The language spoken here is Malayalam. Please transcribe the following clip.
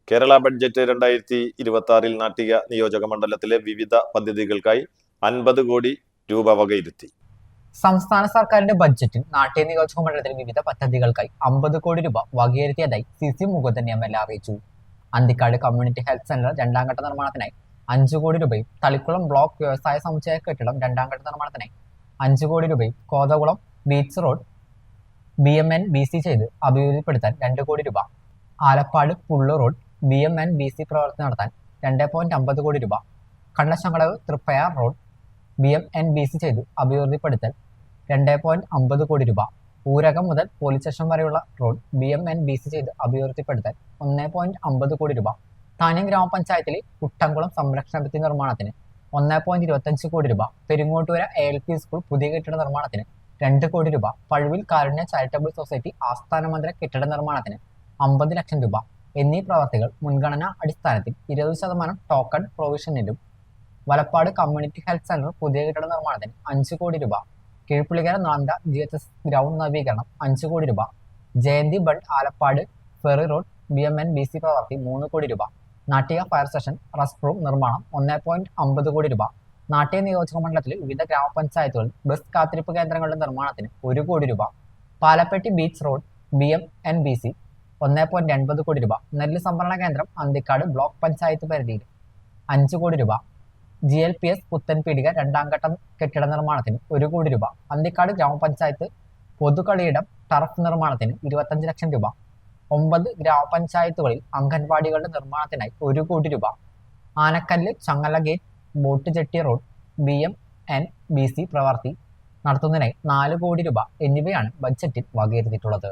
കേരള ബഡ്ജറ്റ് 2026 നാട്ടിക നിയോജക മണ്ഡലത്തിലെ വിവിധ പദ്ധതികൾക്കായി 50 കോടി രൂപ വകയിരുത്തി. സംസ്ഥാന സർക്കാരിന്റെ ബഡ്ജറ്റിൽ നാട്യ നിയോജക മണ്ഡലത്തിൽ വിവിധ പദ്ധതികൾക്കായി 50 കോടി രൂപ വകയിരുത്തിയതായി CC മുകുന്ദൻ MLA അറിയിച്ചു. അന്തിക്കാട് കമ്മ്യൂണിറ്റി ഹെൽത്ത് സെന്റർ രണ്ടാം ഘട്ട നിർമ്മാണത്തിനായി 5 കോടി രൂപയും തളിക്കുളം ബ്ലോക്ക് വ്യവസായ സമുച്ചയ കെട്ടിടം രണ്ടാം ഘട്ട നിർമ്മാണത്തിനായി 5 കോടി രൂപയും കോതകുളം ബീച്ച് റോഡ് BMNBC ചെയ്ത് അഭിവൃദ്ധിപ്പെടുത്താൻ 2 കോടി രൂപ, ആലപ്പാട് പുള്ളു റോഡ് BMNBC പ്രവർത്തി നടത്താൻ 2.50 കോടി രൂപ, കണ്ണശങ്കടവ് തൃപ്പയാർ റോഡ് BMNBC ചെയ്ത് അഭിവൃദ്ധിപ്പെടുത്തൽ 2.50 കോടി രൂപ, ഊരകം മുതൽ പോലീസ് സ്റ്റേഷൻ വരെയുള്ള റോഡ് BMNBC ചെയ്ത് അഭിവൃദ്ധിപ്പെടുത്താൻ 1.50 കോടി രൂപ, താന്യം ഗ്രാമപഞ്ചായത്തിലെ കുട്ടംകുളം സംരക്ഷണ ഭിത്തി നിർമ്മാണത്തിന് 1.25 കോടി രൂപ, പെരിങ്ങോട്ടുകര ALP സ്കൂൾ പുതിയ കെട്ടിട നിർമ്മാണത്തിന് 2 കോടി രൂപ, പഴുവിൽ കാരുണ്യ ചാരിറ്റബിൾ സൊസൈറ്റി ആസ്ഥാന മന്ദിര കെട്ടിട നിർമ്മാണത്തിന് 50 ലക്ഷം രൂപ എന്നീ പ്രവർത്തികൾ മുൻഗണനാ അടിസ്ഥാനത്തിൽ 20% ടോക്കൺ പ്രൊവിഷനിലും, വലപ്പാട് കമ്മ്യൂണിറ്റി ഹെൽത്ത് സെന്റർ പുതിയ കെട്ടിട നിർമ്മാണത്തിന് 5 കോടി രൂപ, കീഴ്പുള്ളിക്കര നാന്ത GHS ഗ്രൗണ്ട് നവീകരണം 5 കോടി രൂപ, ജയന്തി ബഡ് ആലപ്പാട് ഫെറി റോഡ് BMNBC പ്രവർത്തി 3 കോടി രൂപ, Nattika fire station rest room നിർമ്മാണം 1.50 കോടി രൂപ, നാട്യ നിയോജക മണ്ഡലത്തിലെ വിവിധ ഗ്രാമപഞ്ചായത്തുകളിൽ ബസ് കാത്തിരിപ്പ് കേന്ദ്രങ്ങളുടെ നിർമ്മാണത്തിന് 1 കോടി രൂപ, പാലപ്പെട്ടി ബീച്ച് റോഡ് BMNBC 1.80 കോടി രൂപ, നെല്ല് സംഭരണ കേന്ദ്രം അന്തിക്കാട് ബ്ലോക്ക് പഞ്ചായത്ത് പരിധിയിൽ 5 കോടി രൂപ, GLPS പുത്തൻപീടിക രണ്ടാം ഘട്ട കെട്ടിട നിർമ്മാണത്തിന് 1 കോടി രൂപ, അന്തിക്കാട് ഗ്രാമപഞ്ചായത്ത് പൊതുകളിയിടം ടർഫ് നിർമ്മാണത്തിന് 25 ലക്ഷം രൂപ, 9 ഗ്രാമപഞ്ചായത്തുകളിൽ അംഗൻവാടികളുടെ നിർമ്മാണത്തിനായി 1 കോടി രൂപ, ആനക്കല്ല് ചങ്ങല gate boat jetty road BMNBC പ്രവർത്തി നടത്തുന്നതിനായി 4 കോടി രൂപ എന്നിവയാണ് ബഡ്ജറ്റിൽ വകയിരുത്തിയിട്ടുള്ളത്.